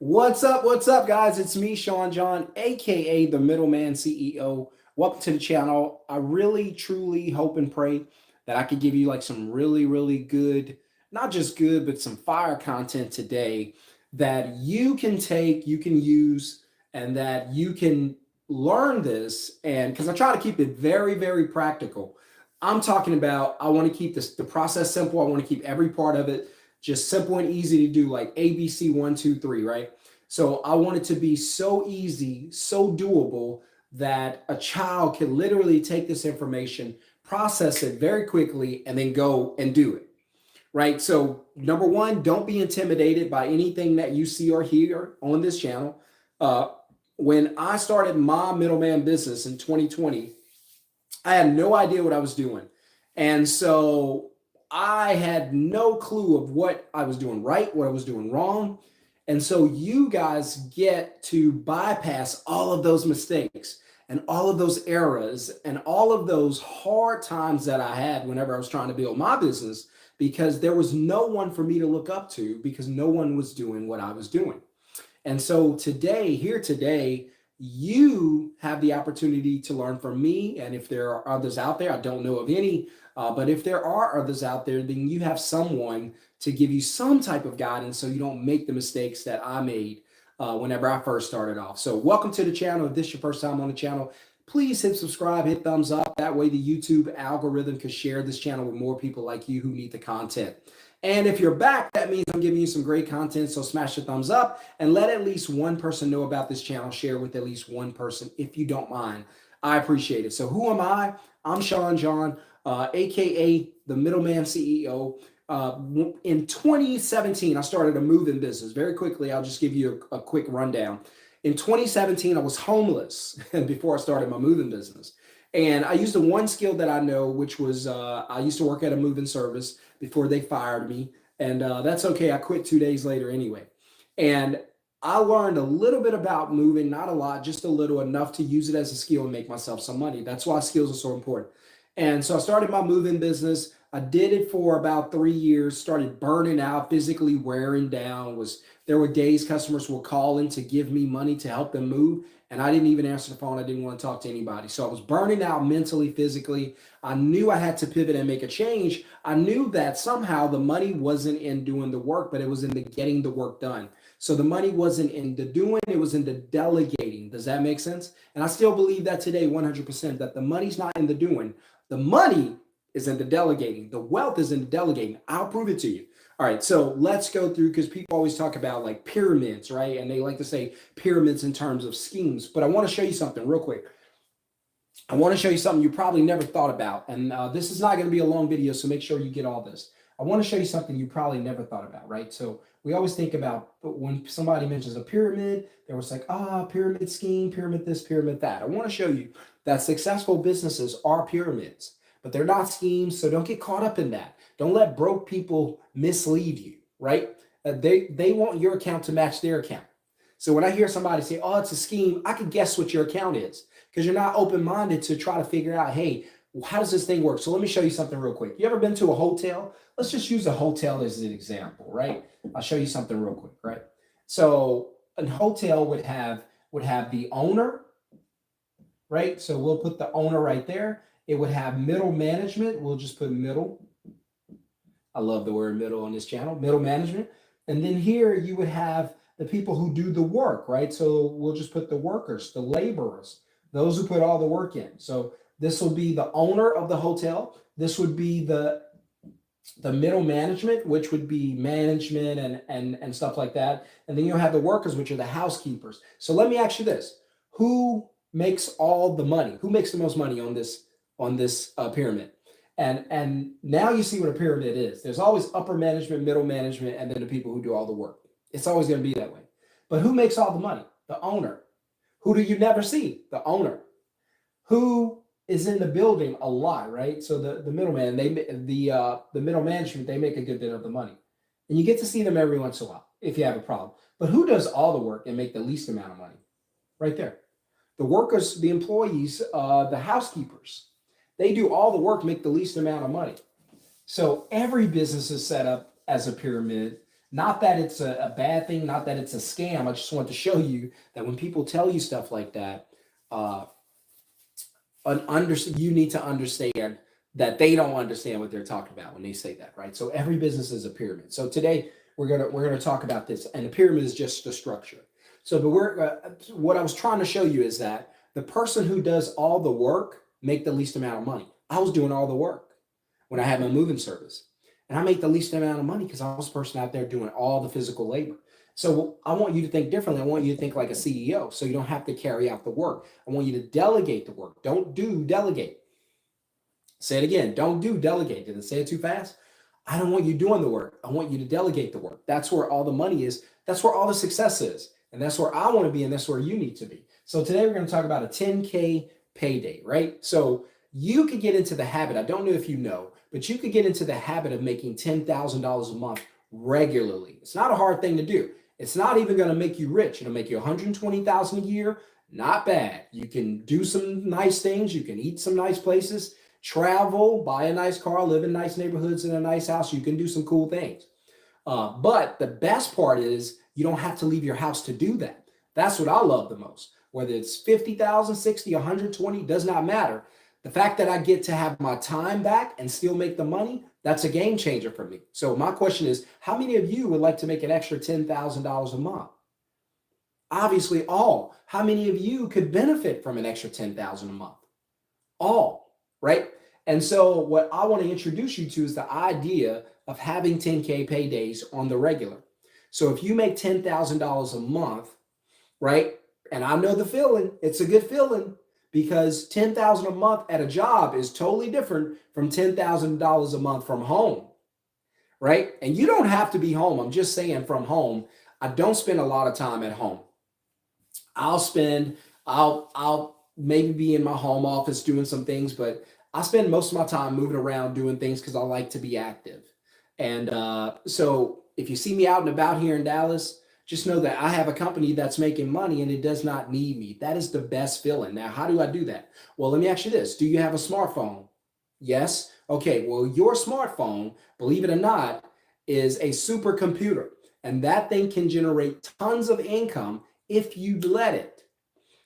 What's up, guys? It's me, Shon-Jhon, aka the Middleman CEO. Welcome to the channel. I really, truly hope and pray that I could give you like some really good, not just good, but some fire content today that you can take, you can use, and that you can learn this. And because I try to keep it very practical. I'm talking about, I want to keep the process simple. I want to keep every part of it just simple and easy to do, like ABC 1, 2, 3, right? So I want it to be so easy, so doable that a child can literally take this information, process it very quickly, and then go and do it, right? So number one, don't be intimidated by anything that you see or hear on this channel. When I started my middleman business in 2020, I had no idea what I was doing. And so I had no clue of what I was doing right, what I was doing wrong. And so you guys get to bypass all of those mistakes and all of those errors and all of those hard times that I had whenever I was trying to build my business, because there was no one for me to look up to because no one was doing what I was doing. And so today, you have the opportunity to learn from me. And if there are others out there, I don't know of any, but if there are others out there, then you have someone to give you some type of guidance so you don't make the mistakes that I made whenever I first started off. So welcome to the channel. If this is your first time on the channel, please hit subscribe, hit thumbs up. That way the YouTube algorithm can share this channel with more people like you who need the content. And if you're back, that means I'm giving you some great content. So smash the thumbs up and let at least one person know about this channel. Share with at least one person if you don't mind. I appreciate it. So who am I? I'm Shon-Jhon, aka the Middleman CEO. In 2017, I started a moving business. Very quickly, I'll just give you a quick rundown. In 2017, I was homeless before I started my moving business. And I used the one skill that I know, which was I used to work at a moving service before they fired me. And that's okay. I quit 2 days later anyway. And I learned a little bit about moving, not a lot, just a little, enough to use it as a skill and make myself some money. That's why skills are so important. And so I started my moving business. I did it for about 3 years, started burning out, physically wearing down. There were days customers were calling to give me money to help them move, and I didn't even answer the phone. I didn't want to talk to anybody. So I was burning out mentally, physically. I knew I had to pivot and make a change. I knew that somehow the money wasn't in doing the work, but it was in the getting the work done. So the money wasn't in the doing, it was in the delegating. Does that make sense? And I still believe that today, 100%, that the money's not in the doing. The money is in the delegating. The wealth is in the delegating. I'll prove it to you. All right, so let's go through, because people always talk about like pyramids, right? And they like to say pyramids in terms of schemes. But I want to show you something real quick. I want to show you something you probably never thought about. And this is not going to be a long video, so make sure you get all this. I want to show you something you probably never thought about, right? So we always think about when somebody mentions a pyramid, there was like, pyramid scheme, pyramid this, pyramid that. I want to show you that successful businesses are pyramids, but they're not schemes. So don't get caught up in that. Don't let broke people mislead you, right? They want your account to match their account. So when I hear somebody say, oh, it's a scheme, I can guess what your account is, because you're not open-minded to try to figure out, hey, how does this thing work? So let me show you something real quick. You ever been to a hotel? Let's just use a hotel as an example, right? I'll show you something real quick, right? So a hotel would have the owner, right? So we'll put the owner right there. It would have middle management. We'll just put middle. I love the word middle on this channel, middle management. And then here you would have the people who do the work, right? So we'll just put the workers, the laborers, those who put all the work in. So this will be the owner of the hotel. This would be the middle management, which would be management and stuff like that. And then you'll have the workers, which are the housekeepers. So let me ask you this. Who makes all the money? Who makes the most money on this pyramid? And now you see what a pyramid is. There's always upper management, middle management, and then the people who do all the work. It's always going to be that way. But who makes all the money? The owner. Who do you never see? The owner. Who is in the building a lot, right? So the middleman, the middle management, they make a good bit of the money. And you get to see them every once in a while if you have a problem. But who does all the work and make the least amount of money? Right there. The workers, the employees, the housekeepers. They do all the work, make the least amount of money. So every business is set up as a pyramid. Not that it's a bad thing, not that it's a scam. I just want to show you that when people tell you stuff like that, uh, you need to understand that they don't understand what they're talking about when they say that, right? So every business is a pyramid. So today we're gonna talk about this, and the pyramid is just the structure. So what I was trying to show you is that the person who does all the work make the least amount of money. I was doing all the work when I had my moving service, and I make the least amount of money because I was the person out there doing all the physical labor. So I want you to think differently. I want you to think like a CEO, so you don't have to carry out the work. I want you to delegate the work. Don't do delegate. Say it again. Don't do delegate. Did I say it too fast? I don't want you doing the work. I want you to delegate the work. That's where all the money is. That's where all the success is. And that's where I want to be, and that's where you need to be. So today we're going to talk about a 10K payday, right? So you could get into the habit, I don't know if you know, but you could get into the habit of making $10,000 a month regularly. It's not a hard thing to do. It's not even going to make you rich. It'll make you 120,000 a year. Not bad. You can do some nice things. You can eat some nice places, travel, buy a nice car, live in nice neighborhoods in a nice house. You can do some cool things. But the best part is you don't have to leave your house to do that. That's what I love the most. Whether it's 50,000, 60, 120, does not matter. The fact that I get to have my time back and still make the money, that's a game changer for me. So my question is, how many of you would like to make an extra $10,000 a month? Obviously all. How many of you could benefit from an extra $10,000 a month? All, right? And so what I want to introduce you to is the idea of having 10K paydays on the regular. So if you make $10,000 a month, right? And I know the feeling, it's a good feeling, because $10,000 a month at a job is totally different from $10,000 a month from home, right? And you don't have to be home. I'm just saying from home. I don't spend a lot of time at home. I'll maybe be in my home office doing some things, but I spend most of my time moving around doing things because I like to be active. And so if you see me out and about here in Dallas, just know that I have a company that's making money and it does not need me. That is the best feeling. Now, how do I do that? Well, let me ask you this. Do you have a smartphone? Yes. Okay. Well, your smartphone, believe it or not, is a supercomputer, and that thing can generate tons of income if you let it,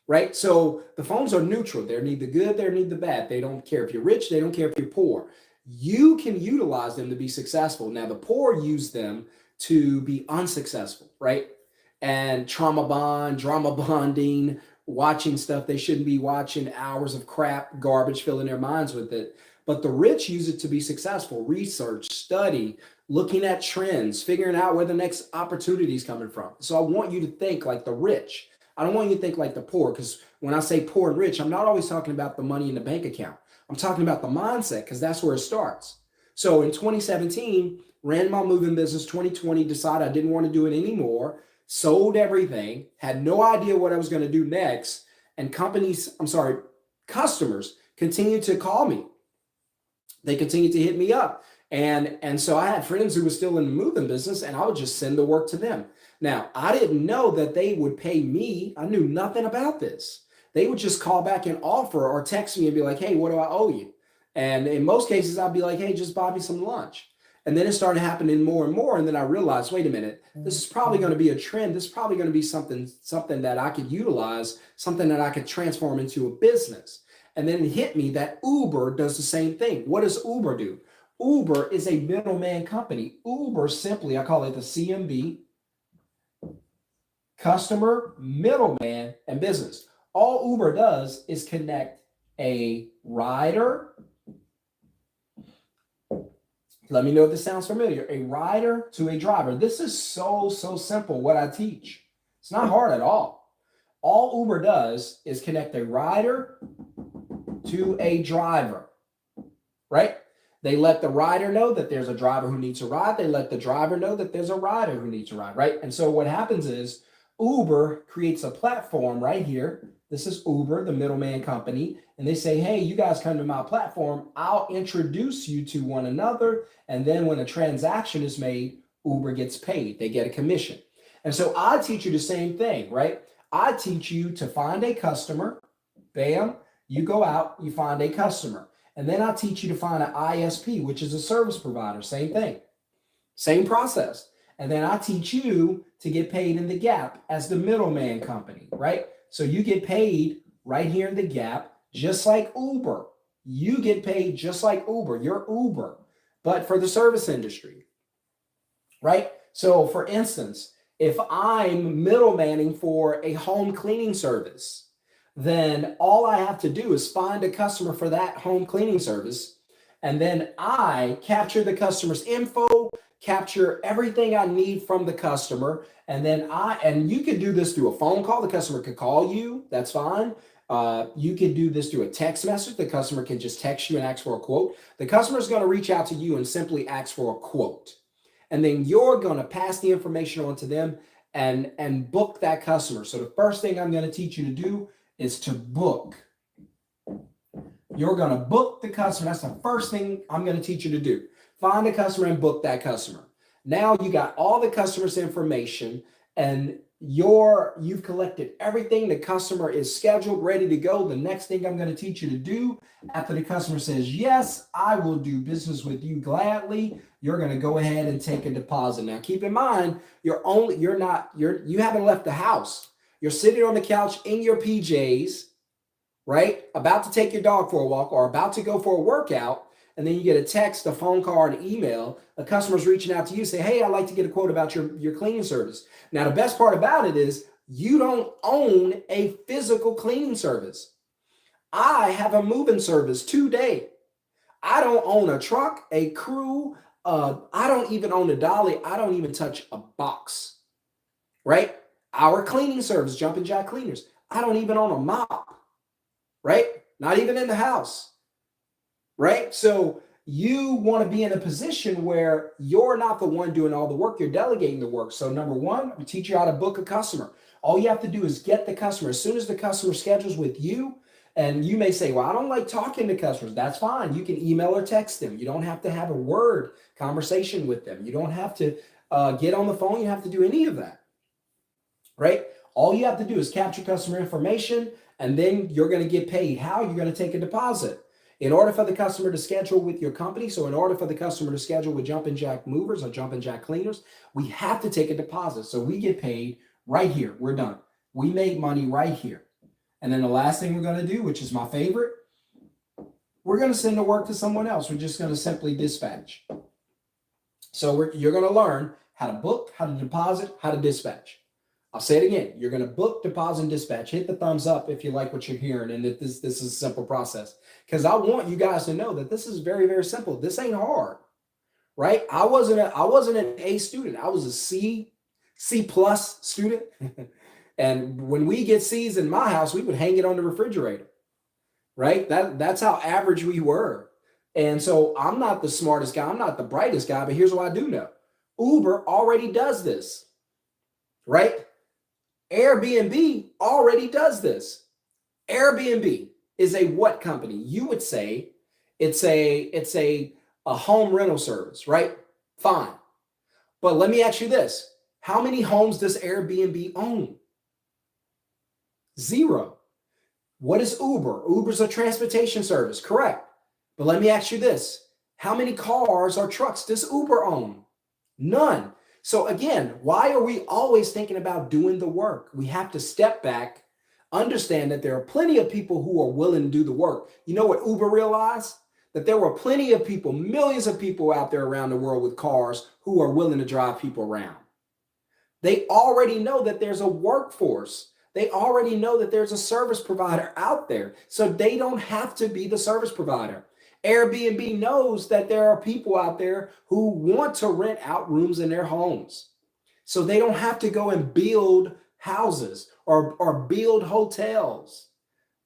right? So the phones are neutral. They're neither good, they're neither bad. They don't care if you're rich, they don't care if you're poor. You can utilize them to be successful. Now, the poor use them to be unsuccessful, right? And drama bonding, watching stuff they shouldn't be watching, hours of crap, garbage, filling their minds with it. But the rich use it to be successful. Research, study, looking at trends, figuring out where the next opportunity is coming from. So I want you to think like the rich. I don't want you to think like the poor, because when I say poor and rich, I'm not always talking about the money in the bank account. I'm talking about the mindset, because that's where it starts. So in 2017, ran my moving business. 2020, decided I didn't want to do it anymore, sold everything, had no idea what I was going to do next. And customers continued to call me. They continued to hit me up. And so I had friends who were still in the moving business, and I would just send the work to them. Now, I didn't know that they would pay me. I knew nothing about this. They would just call back and offer or text me and be like, hey, what do I owe you? And in most cases, I'd be like, hey, just buy me some lunch. And then it started happening more and more. And then I realized, wait a minute, this is probably going to be a trend. This is probably going to be something that I could utilize, something that I could transform into a business. And then it hit me that Uber does the same thing. What does Uber do? Uber is a middleman company. Uber simply, I call it the CMB, customer, middleman, and business. All Uber does is connect a rider. Let me know if this sounds familiar. A rider to a driver. This is so simple what I teach. It's not hard at all. All Uber does is connect a rider to a driver, right? They let the rider know that there's a driver who needs a ride. They let the driver know that there's a rider who needs a ride, right? And so what happens is Uber creates a platform right here. This is Uber, the middleman company. And they say, hey, you guys come to my platform. I'll introduce you to one another. And then when a transaction is made, Uber gets paid. They get a commission. And so I teach you the same thing, right? I teach you to find a customer. Bam. You go out, you find a customer. And then I teach you to find an ISP, which is a service provider. Same thing. Same process. And then I teach you to get paid in the gap as the middleman company, right? So you get paid right here in the gap, just like Uber. You get paid just like Uber. You're Uber, but for the service industry, right? So for instance, if I'm middlemaning for a home cleaning service, then all I have to do is find a customer for that home cleaning service. And then I capture the customer's info, capture everything I need from the customer. And you could do this through a phone call. The customer could call you. That's fine. You can do this through a text message. The customer can just text you and ask for a quote. The customer is going to reach out to you and simply ask for a quote. And then you're going to pass the information on to them and book that customer. So the first thing I'm going to teach you to do is to book. You're going to book the customer. That's the first thing I'm going to teach you to do. Find a customer and book that customer. Now you got all the customer's information and you've collected everything. The customer is scheduled, ready to go. The next thing I'm going to teach you to do after the customer says, yes, I will do business with you gladly, you're going to go ahead and take a deposit. Now, keep in mind, you haven't left the house. You're sitting on the couch in your PJs, right? About to take your dog for a walk or about to go for a workout. And then you get a text, a phone call, or an email. A customer's reaching out to you, say, hey, I'd like to get a quote about your cleaning service. Now, the best part about it is you don't own a physical cleaning service. I have a moving service today. I don't own a truck, a crew. I don't even own a dolly. I don't even touch a box, right? Our cleaning service, Jumpin' Jack Cleaners. I don't even own a mop, right? Not even in the house. Right? So you want to be in a position where you're not the one doing all the work, you're delegating the work. So number one, we teach you how to book a customer. All you have to do is get the customer. As soon as the customer schedules with you, and you may say, well, I don't like talking to customers. That's fine. You can email or text them. You don't have to have a word conversation with them. You don't have to get on the phone. You don't have to do any of that, right? All you have to do is capture customer information, and then you're going to get paid. How? You're going to take a deposit. In order for the customer to schedule with your company, so in order for the customer to schedule with Jumpin' Jack Movers or Jumpin' Jack Cleaners, we have to take a deposit. So we get paid right here. We're done. We make money right here. And then the last thing we're going to do, which is my favorite, we're going to send the work to someone else. We're just going to simply dispatch. So you're going to learn how to book, how to deposit, how to dispatch. I'll say it again. You're going to book, deposit, and dispatch. Hit the thumbs up if you like what you're hearing and that this is a simple process. Because I want you guys to know that this is very, very simple. This ain't hard, right? I wasn't an A student. I was a C plus student. And when we get C's in my house, we would hang it on the refrigerator, right? That's how average we were. And so I'm not the smartest guy. I'm not the brightest guy, but here's what I do know. Uber already does this, right? Airbnb already does this. Airbnb is a what company? You would say it's a home rental service, right? Fine. But let me ask you this. How many homes does Airbnb own? 0. What is Uber? Uber's a transportation service, correct. But let me ask you this. How many cars or trucks does Uber own? None. So again, why are we always thinking about doing the work? We have to step back, understand that there are plenty of people who are willing to do the work. You know what Uber realized? That there were plenty of people, millions of people out there around the world with cars who are willing to drive people around. They already know that there's a workforce. They already know that there's a service provider out there. So they don't have to be the service provider. Airbnb knows that there are people out there who want to rent out rooms in their homes. So they don't have to go and build houses or build hotels.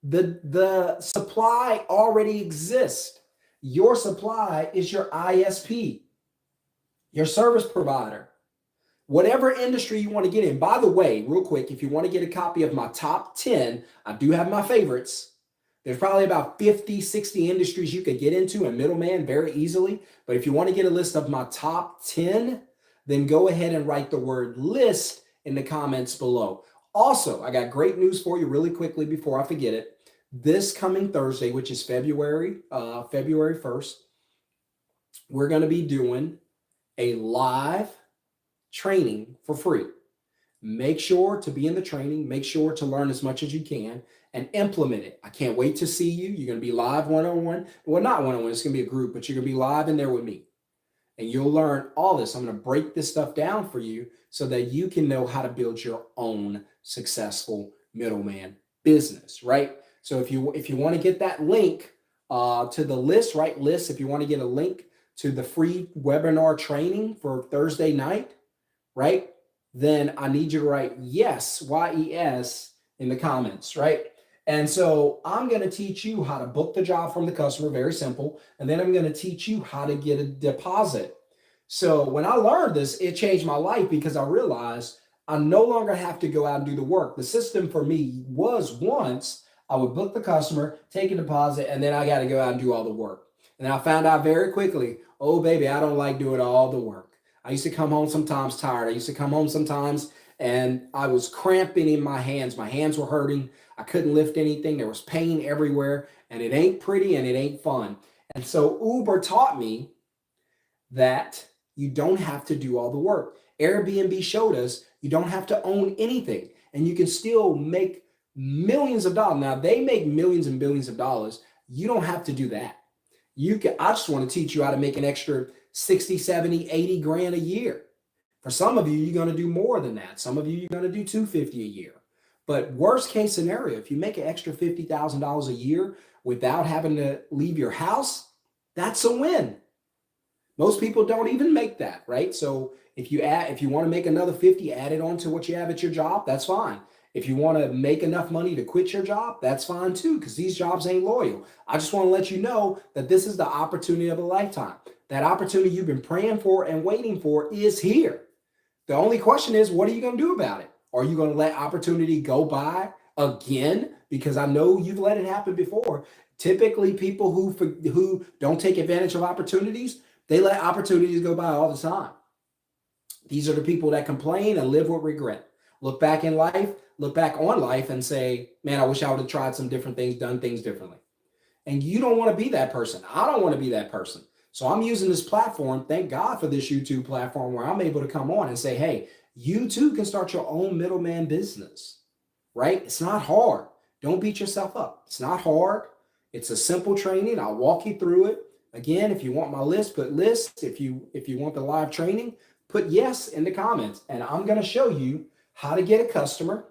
The supply already exists. Your supply is your ISP, your service provider. Whatever industry you want to get in. By the way, real quick, if you want to get a copy of my top 10, I do have my favorites. There's probably about 50, 60 industries you could get into in middleman very easily. But if you want to get a list of my top 10, then go ahead and write the word list in the comments below. Also, I got great news for you really quickly before I forget it. This coming Thursday, which is February 1st, we're going to be doing a live training for free. Make sure to be in the training, make sure to learn as much as you can and implement it. I can't wait to see you. You're going to be live one-on-one. Well, not one-on-one, it's going to be a group, but you're going to be live in there with me. And you'll learn all this. I'm going to break this stuff down for you so that you can know how to build your own successful middleman business, right? So if you want to get that link to the list, right? List, if you want to get a link to the free webinar training for Thursday night, right? Then I need you to write yes, Y-E-S, in the comments, right? And so I'm going to teach you how to book the job from the customer, very simple. And then I'm going to teach you how to get a deposit. So when I learned this, it changed my life because I realized I no longer have to go out and do the work. The system for me was once I would book the customer, take a deposit, and then I got to go out and do all the work. And I found out very quickly, oh, baby, I don't like doing all the work. I used to come home sometimes tired. I used to come home sometimes and I was cramping in my hands. My hands were hurting. I couldn't lift anything. There was pain everywhere, and it ain't pretty and it ain't fun. And so Uber taught me that you don't have to do all the work. Airbnb showed us you don't have to own anything, and you can still make millions of dollars. Now, they make millions and billions of dollars. You don't have to do that. I just want to teach you how to make an extra 60, 70, 80 grand a year. For some of you, you're going to do more than that. Some of you, you're going to do 250 a year. But worst case scenario, if you make an extra $50,000 a year without having to leave your house, that's a win. Most people don't even make that, right? So if you want to make another 50, add it on to what you have at your job, that's fine. If you want to make enough money to quit your job, that's fine too, because these jobs ain't loyal. I just want to let you know that this is the opportunity of a lifetime. That opportunity you've been praying for and waiting for is here. The only question is, what are you going to do about it? Are you going to let opportunity go by again? Because I know you've let it happen before. Typically, people who don't take advantage of opportunities, they let opportunities go by all the time. These are the people that complain and live with regret. Look back on life and say, man, I wish I would have tried some different things, done things differently. And you don't want to be that person. I don't want to be that person. So I'm using this platform, thank God for this YouTube platform, where I'm able to come on and say, hey, you too can start your own middleman business, right? It's not hard. Don't beat yourself up. It's not hard. It's a simple training. I'll walk you through it. Again, if you want my list, put list. If you want the live training, put yes in the comments. And I'm going to show you how to get a customer,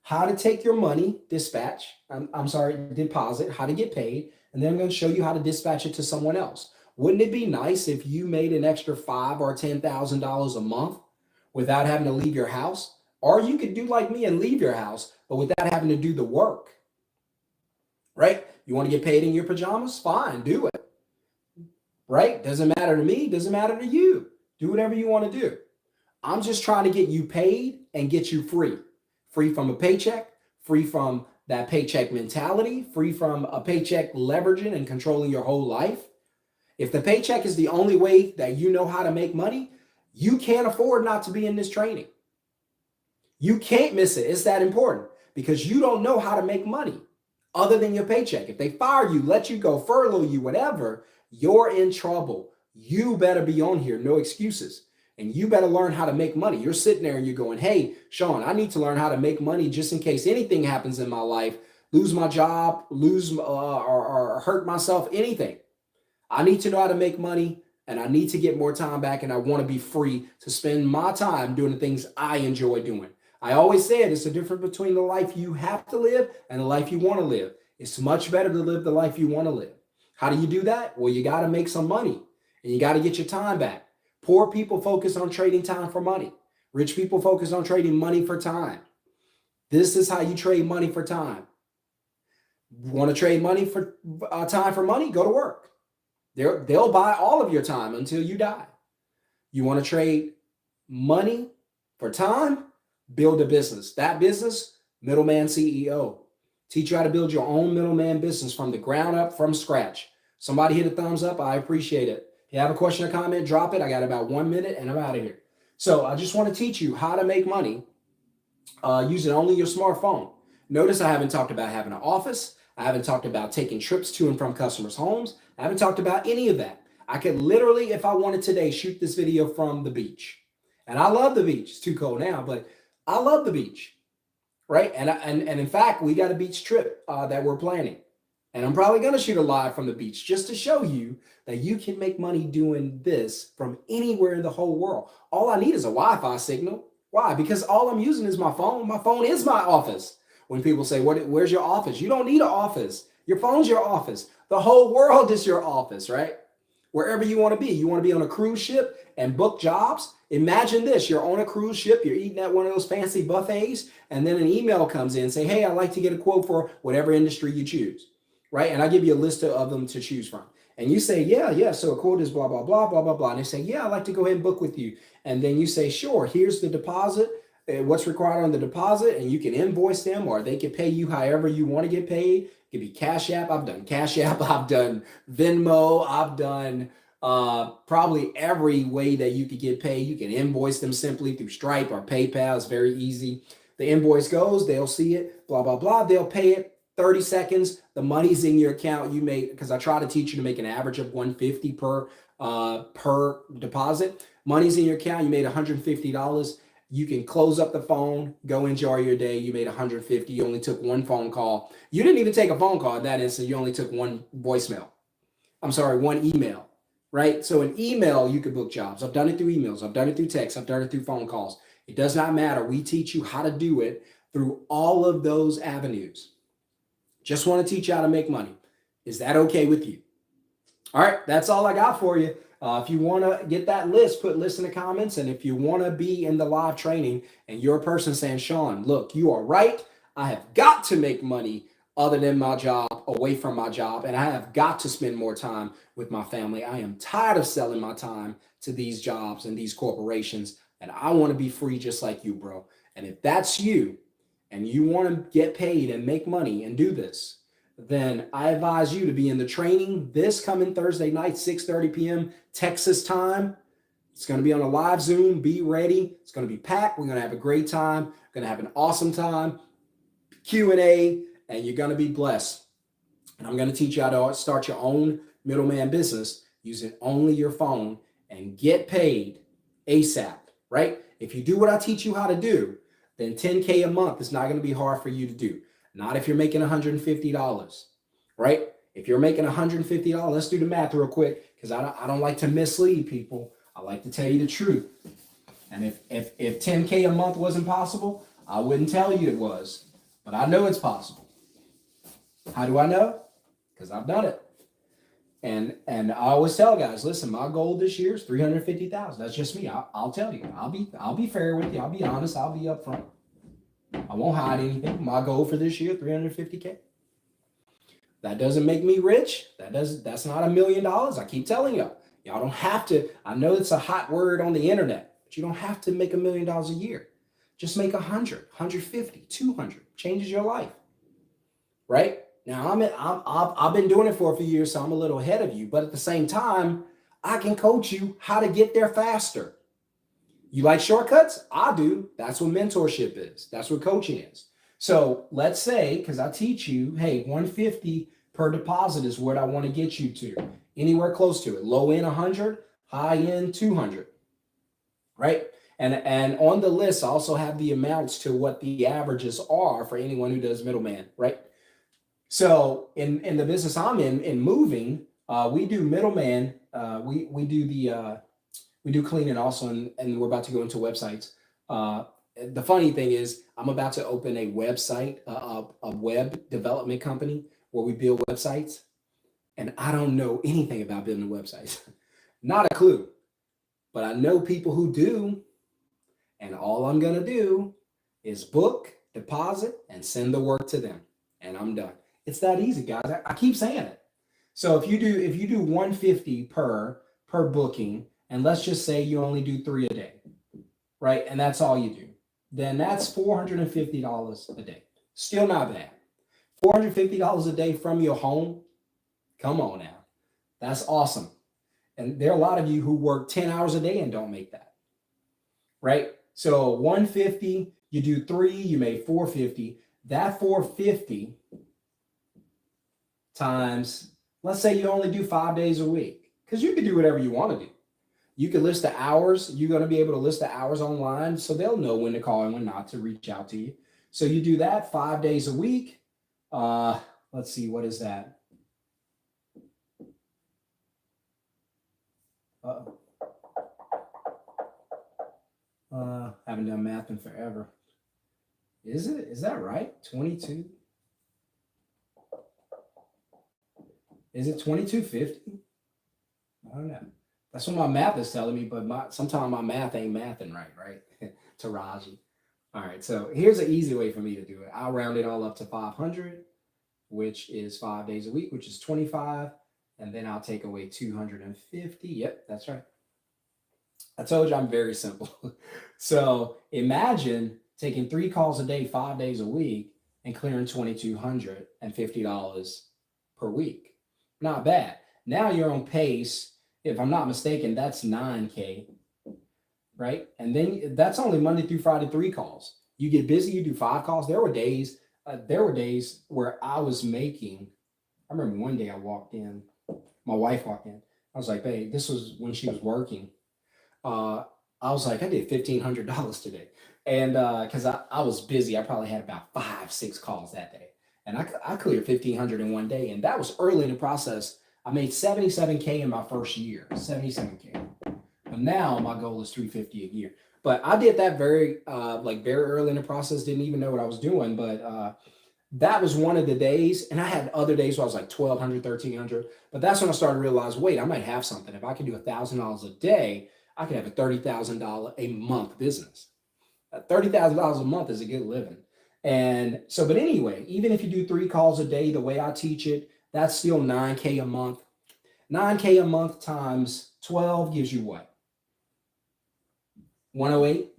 how to take your money, deposit, how to get paid. And then I'm going to show you how to dispatch it to someone else. Wouldn't it be nice if you made an extra $5,000 or $10,000 a month without having to leave your house? Or you could do like me and leave your house, but without having to do the work, right? You want to get paid in your pajamas? Fine, do it, right? Doesn't matter to me, doesn't matter to you. Do whatever you want to do. I'm just trying to get you paid and get you free. Free from a paycheck, free from that paycheck mentality, free from a paycheck leveraging and controlling your whole life. If the paycheck is the only way that you know how to make money, you can't afford not to be in this training. You can't miss it. It's that important because you don't know how to make money other than your paycheck. If they fire you, let you go, furlough you, whatever, you're in trouble. You better be on here. No excuses. And you better learn how to make money. You're sitting there and you're going, hey, Sean, I need to learn how to make money just in case anything happens in my life, lose my job, or hurt myself, anything. I need to know how to make money and I need to get more time back and I want to be free to spend my time doing the things I enjoy doing. I always say it's the difference between the life you have to live and the life you want to live. It's much better to live the life you want to live. How do you do that? Well, you got to make some money and you got to get your time back. Poor people focus on trading time for money. Rich people focus on trading money for time. This is how you trade money for time. Want to trade money for time for money? Go to work. They'll buy all of your time until you die. You want to trade money for time? Build a business. That business, Middleman CEO. Teach you how to build your own middleman business from the ground up, from scratch. Somebody hit a thumbs up. I appreciate it. If you have a question or comment, drop it. I got about 1 minute and I'm out of here. So I just want to teach you how to make money using only your smartphone. Notice I haven't talked about having an office. I haven't talked about taking trips to and from customers' homes. I haven't talked about any of that. I could literally, if I wanted today, shoot this video from the beach. And I love the beach. It's too cold now, but I love the beach, right? And in fact, we got a beach trip that we're planning. And I'm probably going to shoot a live from the beach just to show you that you can make money doing this from anywhere in the whole world. All I need is a Wi-Fi signal. Why? Because all I'm using is my phone. My phone is my office. When people say, where's your office? You don't need an office. Your phone's your office. The whole world is your office, right? Wherever you want to be. You want to be on a cruise ship and book jobs? Imagine this. You're on a cruise ship. You're eating at one of those fancy buffets. And then an email comes in saying, hey, I'd like to get a quote for whatever industry you choose. Right? And I give you a list of them to choose from. And you say, yeah. So a quote is blah, blah, blah, blah, blah, blah. And they say, yeah, I'd like to go ahead and book with you. And then you say, sure, here's the deposit, what's required on the deposit. And you can invoice them, or they can pay you however you want to get paid. It could be Cash App. I've done Cash App. I've done Venmo. I've done probably every way that you could get paid. You can invoice them simply through Stripe or PayPal. It's very easy. The invoice goes, they'll see it, blah, blah, blah. They'll pay it. 30 seconds, the money's in your account. You make, because I try to teach you to make an average of 150 per deposit. Money's in your account. You made $150. You can close up the phone, go enjoy your day. You made $150. You only took one phone call. You didn't even take a phone call at that instant. You only took one voicemail. I'm sorry, one email, right? So an email, you could book jobs. I've done it through emails. I've done it through text. I've done it through phone calls. It does not matter. We teach you how to do it through all of those avenues. Just want to teach you how to make money. Is that okay with you? All right, that's all I got for you. If you want to get that list, put list in the comments. And if you want to be in the live training and you're a person saying, Sean, look, you are right. I have got to make money other than my job, away from my job. And I have got to spend more time with my family. I am tired of selling my time to these jobs and these corporations. And I want to be free just like you, bro. And if that's you, and you want to get paid and make money and do this, then I advise you to be in the training this coming Thursday night, 6:30 p.m. Texas time. It's going to be on a live Zoom. Be ready. It's going to be packed. We're going to have a great time. We're going to have an awesome time. Q&A, and you're going to be blessed. And I'm going to teach you how to start your own middleman business using only your phone and get paid ASAP, right? If you do what I teach you how to do, then $10K a month is not going to be hard for you to do. Not if you're making $150, right? If you're making $150, let's do the math real quick, because I don't like to mislead people. I like to tell you the truth. And if 10K a month wasn't possible, I wouldn't tell you it was. But I know it's possible. How do I know? Because I've done it. And I always tell guys, listen, my goal this year is 350,000. That's just me. I'll tell you. I'll be fair with you. I'll be honest. I'll be upfront. I won't hide anything. My goal for this year, 350K. That doesn't make me rich. That's not $1 million. I keep telling y'all. Y'all don't have to. I know it's a hot word on the internet, but you don't have to make $1 million a year. Just make 100, 150, 200. Changes your life, right? Now I've been doing it for a few years, so I'm a little ahead of you. But at the same time, I can coach you how to get there faster. You like shortcuts? I do. That's what mentorship is. That's what coaching is. So let's say, because I teach you, hey, 150 per deposit is what I want to get you to. Anywhere close to it. Low end 100, high end 200, right? And on the list, I also have the amounts to what the averages are for anyone who does middleman, right? So in the business I'm in moving, we do middleman. We do cleaning also, and we're about to go into websites. The funny thing is, I'm about to open a website, a web development company where we build websites, and I don't know anything about building websites, not a clue. But I know people who do, and all I'm gonna do is book, deposit, and send the work to them, and I'm done. It's that easy, guys. I keep saying it. So if you do 150 per booking, and let's just say you only do 3 a day, right? And that's all you do. Then that's $450 a day. Still not bad. $450 a day from your home. Come on now. That's awesome. And there are a lot of you who work 10 hours a day and don't make that, right? So 150, you do 3, you made 450. That 450 times, let's say you only do 5 days a week, because you can do whatever you want to do. You can list the hours. You're going to be able to list the hours online so they'll know when to call and when not to reach out to you. So you do that 5 days a week. Let's see, what is that? Haven't done math in forever. Is that right? 22? Is it 2250? I don't know. That's what my math is telling me, but sometimes my math ain't mathing right? Taraji. All right, so here's an easy way for me to do it. I'll round it all up to 500, which is 5 days a week, which is 25. And then I'll take away 250. Yep, that's right. I told you I'm very simple. So imagine taking 3 calls a day, 5 days a week, and clearing $2,250 per week. Not bad. Now you're on pace. If I'm not mistaken, that's 9K, right? And then that's only Monday through Friday, 3 calls. You get busy, you do 5 calls. There were days where I was making, I remember one day I walked in, my wife walked in. I was like, babe, this was when she was working. I was like, I did $1,500 today. And because I was busy, I probably had about 5-6 calls that day. And I cleared 1,500 in one day. And that was early in the process. I made 77K in my first year, 77K. But now my goal is 350 a year. But I did that very early in the process, didn't even know what I was doing. But that was one of the days. And I had other days where I was like 1,200, 1,300. But that's when I started to realize, wait, I might have something. If I can do $1,000 a day, I could have a $30,000 a month business. $30,000 a month is a good living. And so, but anyway, even if you do 3 calls a day, the way I teach it, that's still 9K a month. 9K a month times 12 gives you what? 108.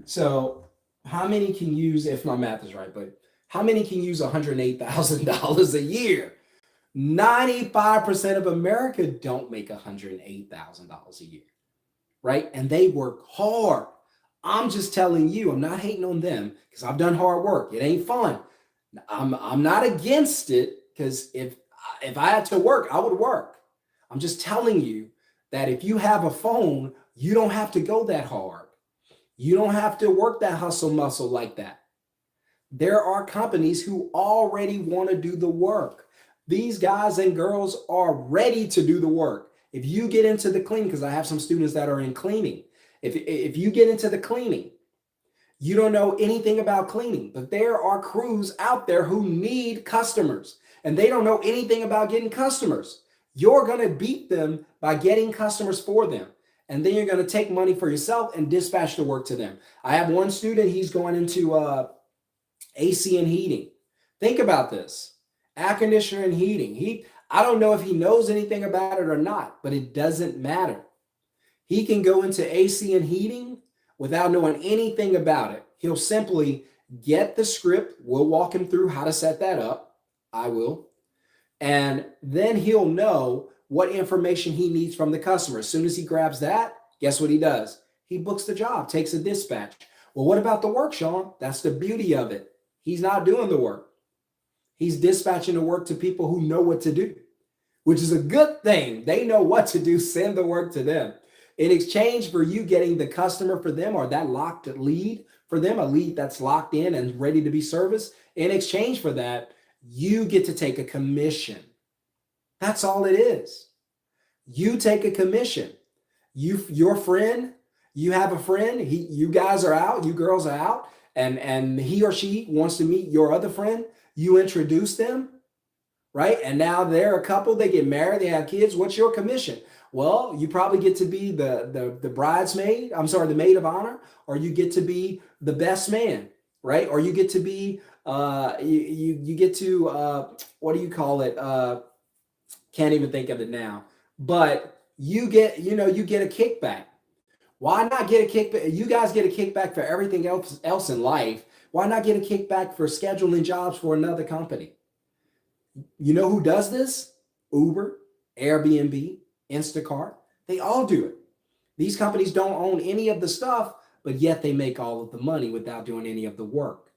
So how many can use, if my math is right, but how many can use $108,000 a year? 95% of America don't make $108,000 a year, right? And they work hard. I'm just telling you, I'm not hating on them because I've done hard work. It ain't fun. I'm not against it because if I had to work, I would work. I'm just telling you that if you have a phone, you don't have to go that hard. You don't have to work that hustle muscle like that. There are companies who already want to do the work. These guys and girls are ready to do the work. If you get into the cleaning, because I have some students that are in cleaning. If you get into the cleaning, you don't know anything about cleaning, but there are crews out there who need customers and they don't know anything about getting customers. You're going to beat them by getting customers for them. And then you're going to take money for yourself and dispatch the work to them. I have one student, he's going into AC and heating. Think about this. Air conditioner and heating. I don't know if he knows anything about it or not, but it doesn't matter. He can go into AC and heating without knowing anything about it. He'll simply get the script. We'll walk him through how to set that up. I will. And then he'll know what information he needs from the customer. As soon as he grabs that, guess what he does? He books the job, takes a dispatch. Well, what about the work, Sean? That's the beauty of it. He's not doing the work. He's dispatching the work to people who know what to do, which is a good thing. They know what to do. Send the work to them. In exchange for you getting the customer for them or that locked lead for them, a lead that's locked in and ready to be serviced, in exchange for that, you get to take a commission. That's all it is. You take a commission. Your friend, you have a friend, you guys are out, you girls are out, and he or she wants to meet your other friend. You introduce them, right? And now they're a couple, they get married, they have kids. What's your commission? Well, you probably get to be the bridesmaid, the maid of honor, or you get to be the best man, right? Or you get to be, you get to, what do you call it? Can't even think of it now, but you get a kickback. Why not get a kickback? You guys get a kickback for everything else in life. Why not get a kickback for scheduling jobs for another company? You know who does this? Uber, Airbnb, Instacart. They all do it. These companies don't own any of the stuff, but yet they make all of the money without doing any of the work.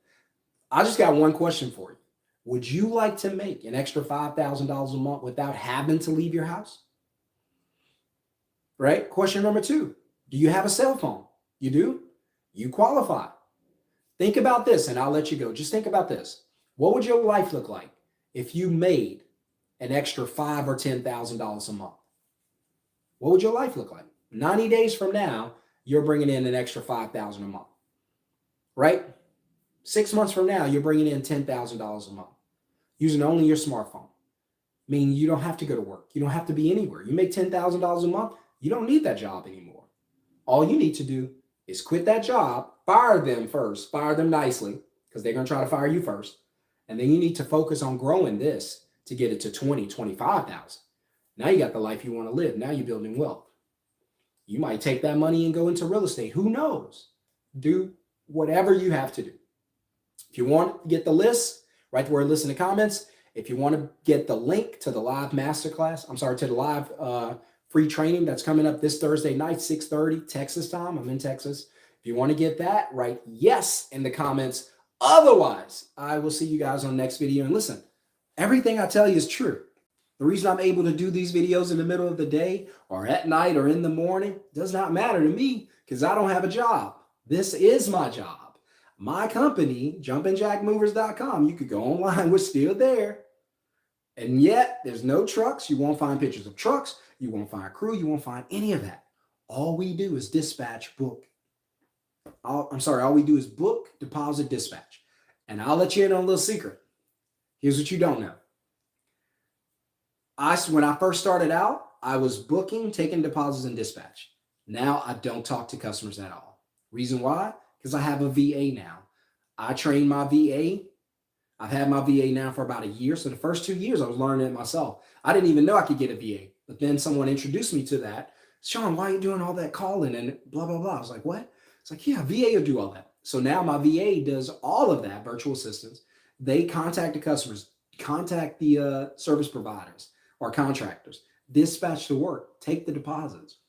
I just got one question for you. Would you like to make an extra $5,000 a month without having to leave your house? right? Question number 2, do you have a cell phone? You do? You qualify. Think about this, and I'll let you go. Just think about this. What would your life look like if you made an extra $5,000 or $10,000 a month? What would your life look like? 90 days from now, you're bringing in an extra $5,000 a month, right? 6 months from now, you're bringing in $10,000 a month using only your smartphone. Meaning you don't have to go to work. You don't have to be anywhere. You make $10,000 a month. You don't need that job anymore. All you need to do is quit that job, fire them first, fire them nicely, because they're going to try to fire you first. And then you need to focus on growing this to get it to 20, 25,000. Now you got the life you want to live. Now you're building wealth. You might take that money and go into real estate. Who knows? Do whatever you have to do. If you want to get the list, write the word list in the comments. If you want to get the link to the live masterclass, to the live free training that's coming up this Thursday night, 6:30 Texas time. I'm in Texas. If you want to get that, write yes in the comments. Otherwise, I will see you guys on the next video. And listen, everything I tell you is true. The reason I'm able to do these videos in the middle of the day or at night or in the morning does not matter to me because I don't have a job. This is my job. My company, jumpinjackmovers.com, you could go online. We're still there. And yet there's no trucks. You won't find pictures of trucks. You won't find crew. You won't find any of that. All we do is dispatch, book. All we do is book, deposit, dispatch. And I'll let you in on a little secret. Here's what you don't know. When I first started out, I was booking, taking deposits, and dispatch. Now I don't talk to customers at all. Reason why? Because I have a VA now. I train my VA. I've had my VA now for about a year. So the first 2 years, I was learning it myself. I didn't even know I could get a VA. But then someone introduced me to that. Shon, why are you doing all that calling and blah, blah, blah? I was like, what? It's like, yeah, VA will do all that. So now my VA does all of that, virtual assistants. They contact the customers, contact the service providers or contractors, dispatch the work, take the deposits,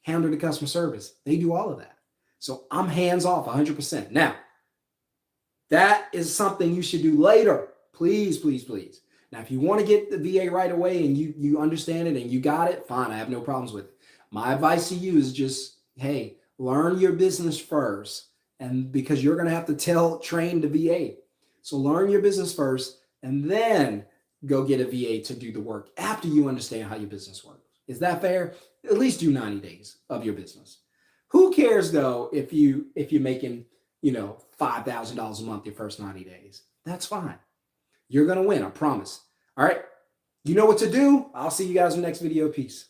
handle the customer service. They do all of that. So I'm hands off 100%. Now, that is something you should do later. Please, please, please. Now, if you want to get the VA right away and you understand it and you got it, fine. I have no problems with it. My advice to you is just, hey, learn your business first. And because you're going to have to train the VA. So learn your business first and then go get a VA to do the work after you understand how your business works. Is that fair? At least do 90 days of your business. Who cares though if you're making, $5,000 a month your first 90 days? That's fine. You're going to win, I promise. All right. You know what to do. I'll see you guys in the next video. Peace.